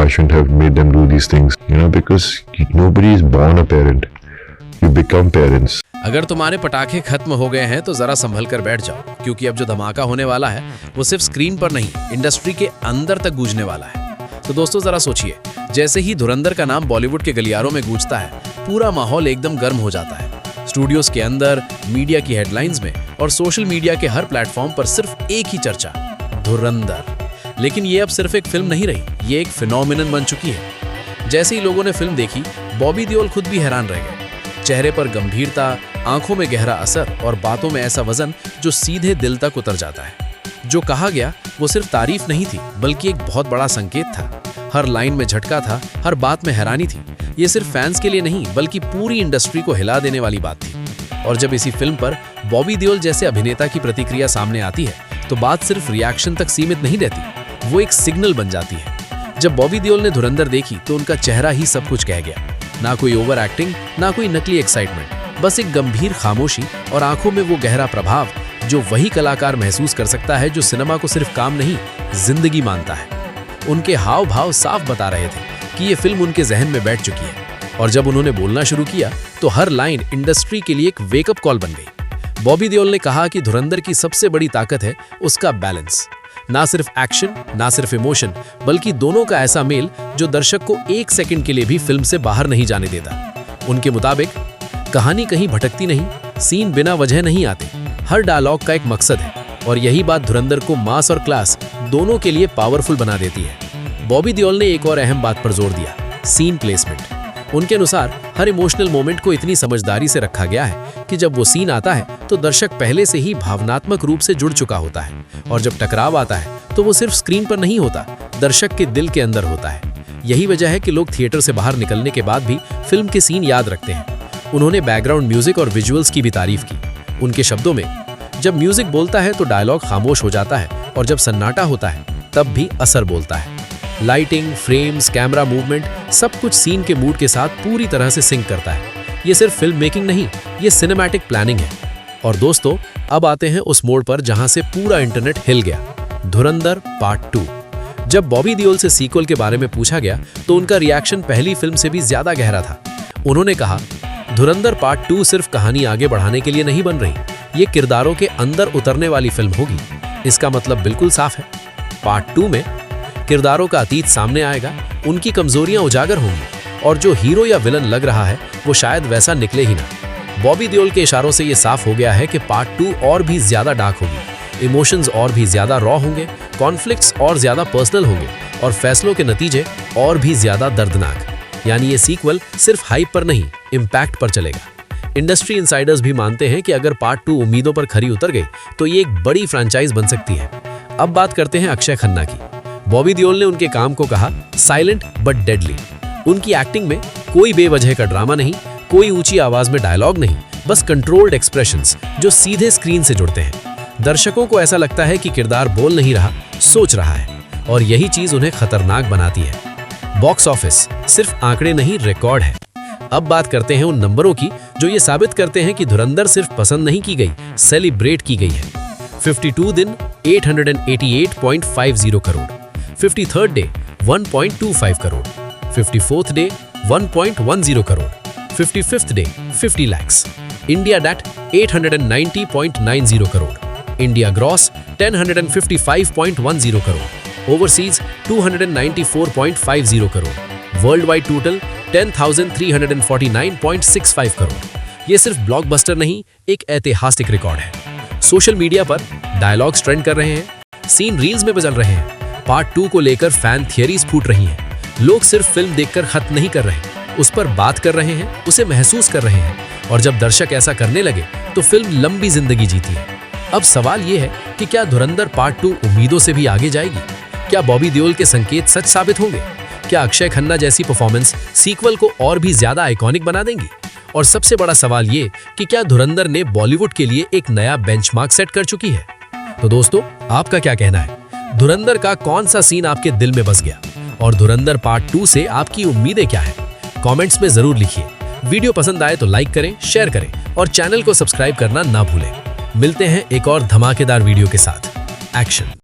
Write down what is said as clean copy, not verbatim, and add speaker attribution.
Speaker 1: I shouldn't have made them do these things, because nobody is born a parent. You become parents.
Speaker 2: अगर तुम्हारे पटाखे खत्म हो गए हैं तो जरा संभल कर बैठ जाओ, क्योंकि अब जो धमाका होने वाला है वो सिर्फ स्क्रीन पर नहीं, इंडस्ट्री के अंदर तक गूंजने वाला है। तो दोस्तों जरा सोचिए, जैसे ही धुरंधर का नाम बॉलीवुड के गलियारों में गूंजता है, पूरा माहौल एकदम गर्म हो जाता है। स्टूडियोज के अंदर, मीडिया की हेडलाइंस में और सोशल मीडिया के हर प्लेटफॉर्म पर सिर्फ एक ही चर्चा, धुरंधर। लेकिन ये अब सिर्फ एक फिल्म नहीं रही, ये एक फिनोमिनन बन चुकी है। जैसे ही लोगों ने फिल्म देखी, बॉबी देओल खुद भी हैरान रह गए। चेहरे पर गंभीरता, आंखों में गहरा असर और बातों में ऐसा वजन जो सीधे दिल तक उतर जाता है। जो कहा गया वो सिर्फ तारीफ नहीं थी, बल्कि एक बहुत बड़ा संकेत था। हर लाइन में झटका था, हर बात में हैरानी थी। ये सिर्फ फैंस के लिए नहीं, बल्कि पूरी इंडस्ट्री को हिला देने वाली बात थी। और जब इसी फिल्म पर बॉबी देओल जैसे अभिनेता की प्रतिक्रिया सामने आती है, तो बात सिर्फ रिएक्शन तक सीमित नहीं रहती, वो एक सिग्नल बन जाती है। जब बॉबी देओल ने धुरंधर देखी तो उनका चेहरा ही सब कुछ कह गया। ना कोई ओवर एक्टिंग, ना कोई नकली एक्साइटमेंट, बस एक गंभीर खामोशी और आंखों में वो गहरा प्रभाव जो वही कलाकार महसूस कर सकता है जो सिनेमा को सिर्फ काम नहीं, जिंदगी मानता है। उनके हाव भाव साफ बता रहे थे कि ये फिल्म उनके जहन में बैठ चुकी है। और जब उन्होंने बोलना शुरू किया तो हर लाइन इंडस्ट्री के लिए एक वेकअप कॉल बन गई। बॉबी देओल ने कहा कि धुरंधर की सबसे बड़ी ताकत है उसका बैलेंस। ना सिर्फ एक्शन, ना सिर्फ इमोशन, बल्कि दोनों का ऐसा मेल जो दर्शक को एक सेकंड के लिए भी फिल्म से बाहर नहीं जाने देता। उनके मुताबिक कहानी कहीं भटकती नहीं, सीन बिना वजह नहीं आते, हर डायलॉग का एक मकसद है। और यही बात धुरंधर को मास और क्लास दोनों के लिए पावरफुल बना देती है। बॉबी देओल ने एक और अहम बात पर जोर दिया, सीन प्लेसमेंट। उनके अनुसार हर इमोशनल मोमेंट को इतनी समझदारी से रखा गया है कि जब वो सीन आता है तो दर्शक पहले से ही भावनात्मक रूप से जुड़ चुका होता है। और जब टकराव आता है तो वो सिर्फ स्क्रीन पर नहीं होता, दर्शक के दिल के अंदर होता है। यही वजह है कि लोग थिएटर से बाहर निकलने के बाद भी फिल्म के सीन याद रखते हैं। उन्होंने बैकग्राउंड म्यूजिक और विजुअल्स की भी तारीफ की। उनके शब्दों में, जब म्यूजिक बोलता है तो डायलॉग खामोश हो जाता है, और जब सन्नाटा होता है तब भी असर बोलता है। लाइटिंग, फ्रेम्स, कैमरा मूवमेंट, सब कुछ सीन के मूड के साथ पूरी तरह से सिंक करता है। ये सिर्फ फिल्म मेकिंग नहीं, ये सिनेमैटिक प्लानिंग है। और दोस्तों, अब आते हैं उस मोड़ पर जहां से पूरा इंटरनेट हिल गया, धुरंधर पार्ट 2। जब बॉबी देओल से सीक्वल के बारे में पूछा गया तो उनका रिएक्शन पहली फिल्म से भी ज्यादा गहरा था। उन्होंने कहा, धुरंधर पार्ट 2 सिर्फ कहानी आगे बढ़ाने के लिए नहीं बन रही, ये किरदारों के अंदर उतरने वाली फिल्म होगी। इसका मतलब बिल्कुल साफ है, पार्ट 2 में किरदारों का अतीत सामने आएगा, उनकी कमजोरियां उजागर होंगी, और जो हीरो या विलन लग रहा है वो शायद वैसा निकले ही ना। बॉबी देओल के इशारों से ये साफ हो गया है कि पार्ट 2 और भी ज्यादा डार्क होगी, इमोशंस और भी ज्यादा रॉ होंगे, कॉन्फ्लिक्ट्स और ज्यादा पर्सनल होंगे, और फैसलों के नतीजे और भी ज्यादा दर्दनाक। यानी ये सीक्वल सिर्फ हाइप पर नहीं, इम्पैक्ट पर चलेगा। इंडस्ट्री इनसाइडर्स भी मानते हैं कि अगर पार्ट 2 उम्मीदों पर खरी उतर गई तो ये एक बड़ी फ्रेंचाइज बन सकती है। अब बात करते हैं अक्षय खन्ना की। बॉबी देओल ने उनके काम को कहा साइलेंट बट डेडली। उनकी एक्टिंग में कोई बेवजह का ड्रामा नहीं, कोई ऊंची आवाज में डायलॉग नहीं, बस कंट्रोल्ड एक्सप्रेशंस जो सीधे स्क्रीन से जुड़ते हैं। दर्शकों को ऐसा लगता है कि किरदार बोल नहीं रहा, सोच रहा है, और यही चीज उन्हें खतरनाक बनाती है। बॉक्स ऑफिस सिर्फ आंकड़े नहीं, रिकॉर्ड है। अब बात करते हैं उन नंबरों की जो ये साबित करते हैं कि धुरंधर सिर्फ पसंद नहीं की गई, सेलिब्रेट की गई है। 52 दिन 888.50 crore, 53rd day 1.25 crore, 54th day 1.10 crore, 55th day 50 lakhs, India net 890.90 crore, India gross 1055.10 crore, overseas 294.50 crore, world wide total 10,349.65 crore. ये सिर्फ ब्लॉकबस्टर नहीं, एक ऐतिहासिक रिकॉर्ड है। सोशल मीडिया पर डायलॉग्स ट्रेंड कर रहे हैं, सीन रील्स में बदल रहे हैं, पार्ट 2 को लेकर फैन थियरीज फूट रही हैं। लोग सिर्फ फिल्म देखकर खत्म नहीं कर रहे, उस पर बात कर रहे हैं, उसे महसूस कर रहे हैं। और जब दर्शक ऐसा करने लगे तो फिल्म लंबी जिंदगी जीती है। अब सवाल ये है कि क्या धुरंधर पार्ट 2 उम्मीदों से भी आगे जाएगी? क्या बॉबी देओल के संकेत सच साबित होंगे? क्या अक्षय खन्ना जैसी परफॉर्मेंस सीक्वल को और भी ज्यादा आइकॉनिक बना देंगी? और सबसे बड़ा सवाल ये कि क्या धुरंधर ने बॉलीवुड के लिए एक नया बेंचमार्क सेट कर चुकी है? तो दोस्तों, आपका क्या कहना है? धुरंधर का कौन सा सीन आपके दिल में बस गया? और धुरंधर पार्ट 2 से आपकी उम्मीदें क्या है? कमेंट्स में जरूर लिखिए। वीडियो पसंद आए तो लाइक करें, शेयर करें और चैनल को सब्सक्राइब करना ना भूलें। मिलते हैं एक और धमाकेदार वीडियो के साथ। एक्शन।